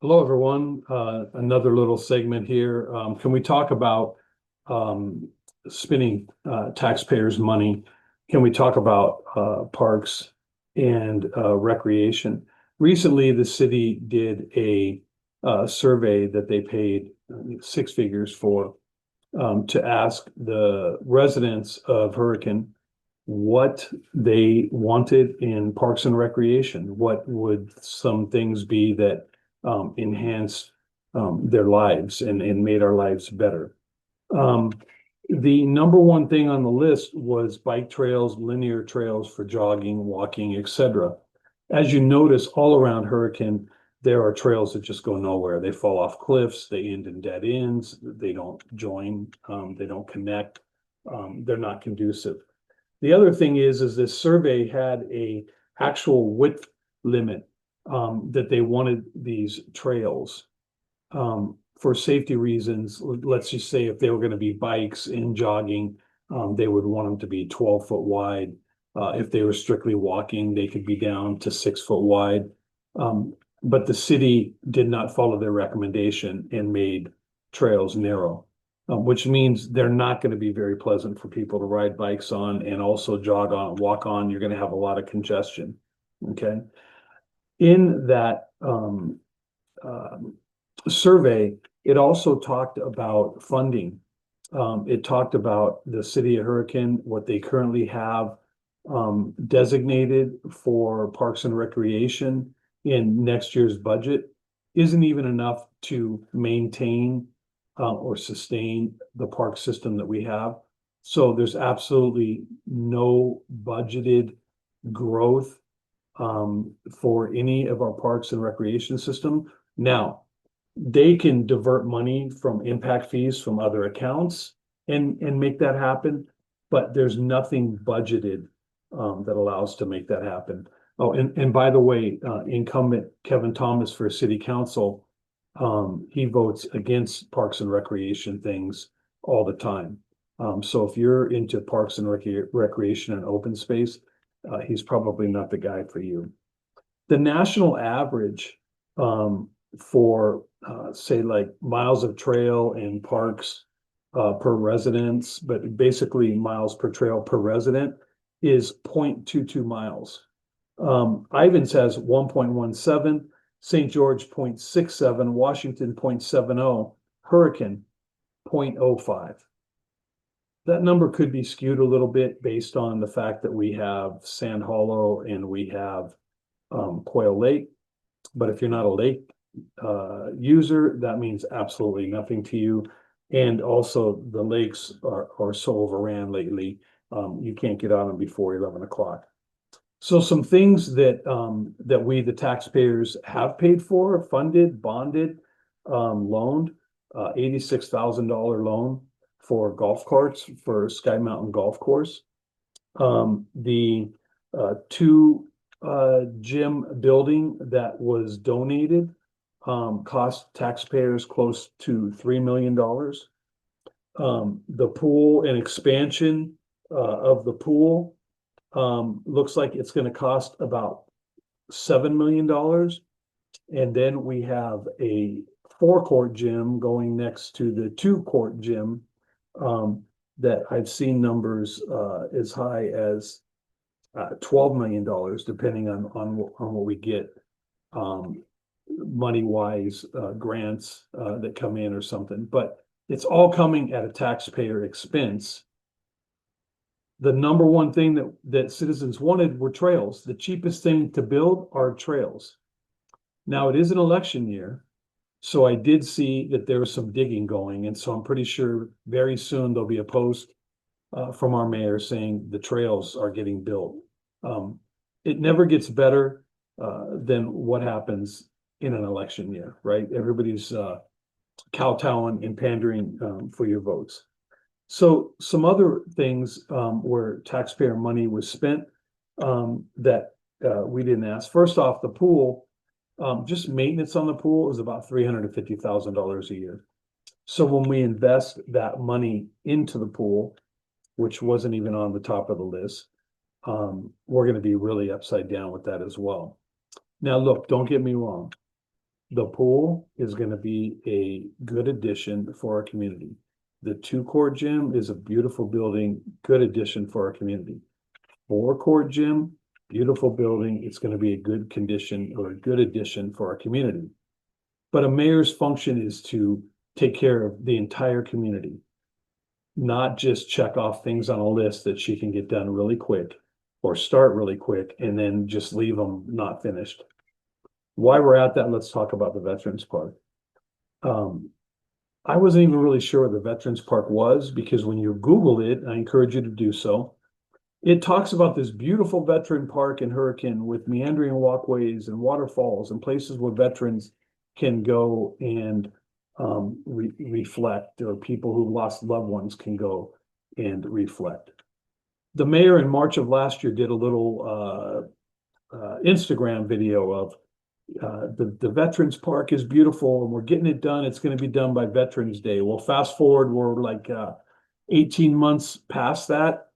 Hello, everyone. Another little segment here. Can we talk about um, spending taxpayers' money? Can we talk about parks and recreation? Recently, the city did a survey that they paid six figures for to ask the residents of Hurricane what they wanted in parks and recreation. What would some things be that enhanced their lives and made our lives better? Um, the number one thing on the list was bike trails, linear trails for jogging, walking, etc. As you notice, all around Hurricane, there are trails that just go nowhere. They fall off cliffs, they end in dead ends, they don't join, they don't connect, they're not conducive. The other thing is this survey had a actual width limit that they wanted these trails for safety reasons. Let's just say if they were going to be bikes and jogging, they would want them to be 12 foot wide. If they were strictly walking, they could be down to 6 foot wide. But the city did not follow their recommendation and made trails narrow, which means they're not going to be very pleasant for people to ride bikes on and also jog on, walk on. You're going to have a lot of congestion. Okay. In that survey, it also talked about funding. It talked about the city of Hurricane, what they currently have designated for parks and recreation in next year's budget isn't even enough to maintain or sustain the park system that we have. So there's absolutely no budgeted growth for any of our parks and recreation system. Now, they can divert money from impact fees from other accounts and make that happen, but there's nothing budgeted that allows to make that happen. Oh, and by the way, incumbent Kevin Thomas for city council, he votes against parks and recreation things all the time. So if you're into parks and recreation and open space, he's probably not the guy for you. The national average for say like miles of trail and parks per residence, but basically miles per trail per resident is 0.22 miles. Ivans has 1.17, St. George 0.67, Washington 0.70, Hurricane 0.05. That number could be skewed a little bit based on the fact that we have Sand Hollow and we have Quail Lake. But if you're not a lake user, that means absolutely nothing to you. And also the lakes are so overran lately, you can't get on them before 11 o'clock. So some things that that we, the taxpayers, have paid for, funded, bonded, loaned, $86,000 loan for golf carts for Sky Mountain Golf Course. The two gym building that was donated cost taxpayers close to $3 million. The pool and expansion of the pool looks like it's going to cost about $7 million. And then we have a 4-court gym going next to the 2-court gym that I've seen numbers as high as $12 million, depending on what we get money wise, grants that come in or something. But it's all coming at a taxpayer expense. The number one thing that citizens wanted were trails. The cheapest thing to build are trails. Now it is an election year, so I did see that there was some digging going, and so I'm pretty sure very soon there'll be a post from our mayor saying the trails are getting built. It never gets better than what happens in an election year, right? Everybody's kowtowing and pandering for your votes. So some other things where taxpayer money was spent that we didn't ask. First off, the pool, just maintenance on the pool is about $350,000 a year. So when we invest that money into the pool, which wasn't even on the top of the list, we're going to be really upside down with that as well. Now, look, don't get me wrong. The pool is going to be a good addition for our community. The 2-court gym is a beautiful building, good addition for our community. 4-court gym, beautiful building. It's going to be a good condition or a good addition for our community. But a mayor's function is to take care of the entire community, not just check off things on a list that she can get done really quick or start really quick and then just leave them not finished. Why we're at that, let's talk about the Veterans Park. I wasn't even really sure what the Veterans Park was, because when you Google it, I encourage you to do so, it talks about this beautiful veteran park in Hurricane with meandering walkways and waterfalls and places where veterans can go and reflect, or people who lost loved ones can go and reflect. The mayor in March of last year did a little Instagram video of the Veterans Park is beautiful and we're getting it done. It's going to be done by Veterans Day. Well, fast forward, we're like 18 months past that.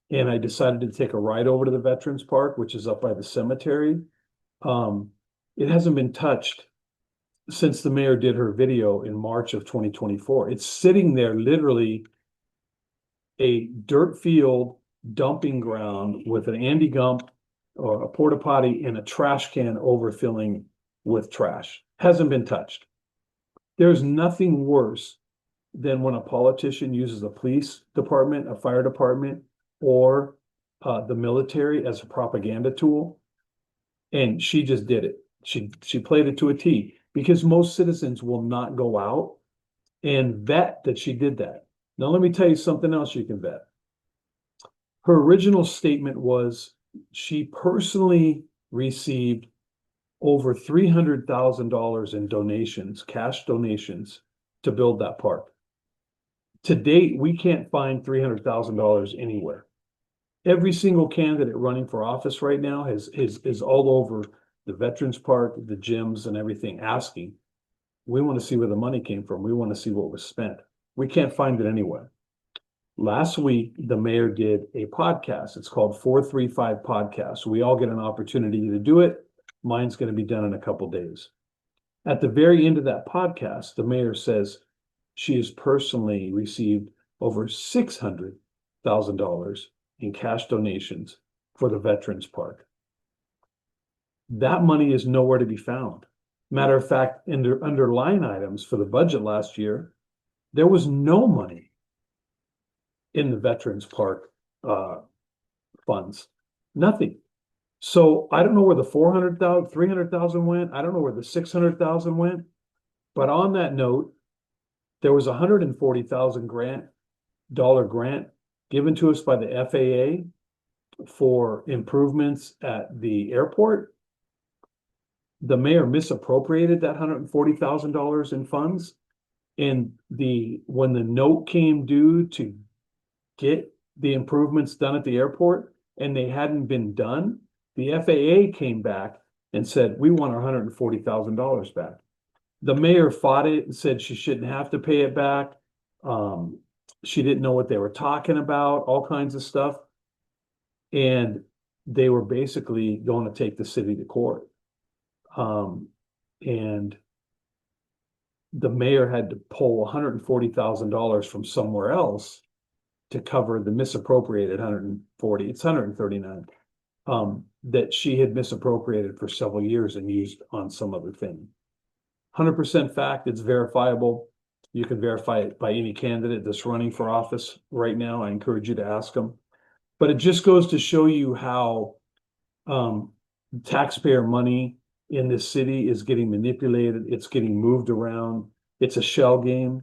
And I decided to take a ride over to the Veterans Park, which is up by the cemetery. It hasn't been touched since the mayor did her video in March of 2024. It's sitting there, literally a dirt field dumping ground with an Andy Gump or a porta potty and a trash can overfilling with trash. Hasn't been touched. There's nothing worse than when a politician uses a police department, a fire department, or the military as a propaganda tool. And she just did it. She played it to a T, because most citizens will not go out and vet that she did that. Now, let me tell you something else you can vet. Her original statement was she personally received over $300,000 in donations, cash donations, to build that park. To date, we can't find $300,000 anywhere. Every single candidate running for office right now is all over the Veterans Park, the gyms, and everything, asking, we want to see where the money came from. We want to see what was spent. We can't find it anywhere. Last week, the mayor did a podcast. It's called 435 Podcast. We all get an opportunity to do it. Mine's going to be done in a couple days. At the very end of that podcast, the mayor says she has personally received over $600,000 in cash donations for the Veterans Park. That money is nowhere to be found. Matter of fact, under line items for the budget last year, there was no money in the Veterans Park funds. Nothing. So I don't know where the 400,000, 300,000 went. I don't know where the 600,000 went. But on that note, there was $140,000 grant given to us by the FAA for improvements at the airport. The mayor misappropriated that $140,000 in funds. And when the note came due to get the improvements done at the airport and they hadn't been done, the FAA came back and said, we want our $140,000 back. The mayor fought it and said she shouldn't have to pay it back. She didn't know what they were talking about, all kinds of stuff. And they were basically going to take the city to court. And the mayor had to pull $140,000 from somewhere else to cover the misappropriated 140, it's 139, that she had misappropriated for several years and used on some other thing. 100% fact, it's verifiable. You can verify it by any candidate that's running for office right now. I encourage you to ask them. But it just goes to show you how taxpayer money in this city is getting manipulated. It's getting moved around. It's a shell game.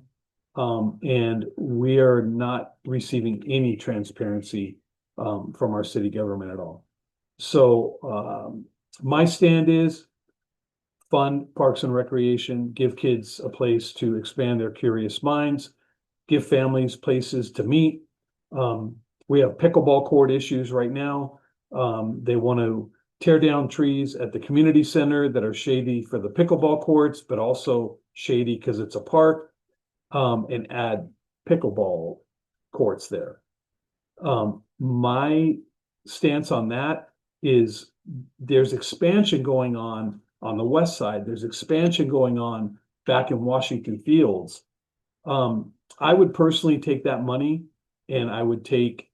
And we are not receiving any transparency from our city government at all. So my stand is fund Parks and Recreation, give kids a place to expand their curious minds, give families places to meet. We have pickleball court issues right now. They want to tear down trees at the community center that are shady for the pickleball courts, but also shady because it's a park, and add pickleball courts there. My stance on that is there's expansion going on on the west side. There's expansion going on back in Washington Fields. I would personally take that money and I would take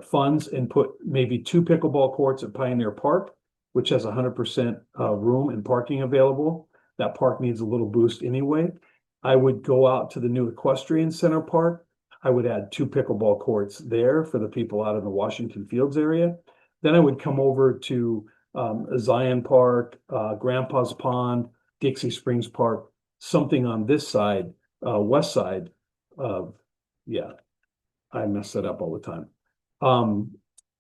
funds and put maybe 2 pickleball courts at Pioneer Park, which has 100% room and parking available. That park needs a little boost anyway. I would go out to the new Equestrian Center Park. I would add 2 pickleball courts there for the people out in the Washington Fields area. Then I would come over to Zion Park, Grandpa's Pond, Dixie Springs Park, something on this side, west side of, yeah, I mess that up all the time,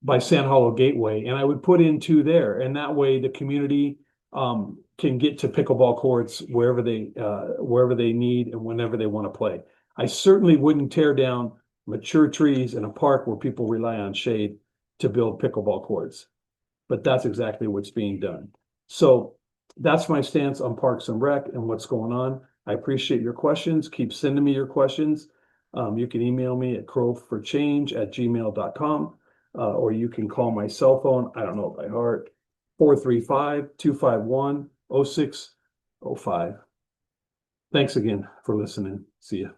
by Sand Hollow Gateway. And I would put in 2 there. And that way the community can get to pickleball courts wherever they need and whenever they want to play. I certainly wouldn't tear down mature trees in a park where people rely on shade to build pickleball courts, but that's exactly what's being done. So that's my stance on Parks and Rec and what's going on. I appreciate your questions. Keep sending me your questions. You can email me at crowforchange@gmail.com, or you can call my cell phone. I don't know it by heart, 435-251-0605. Thanks again for listening. See ya.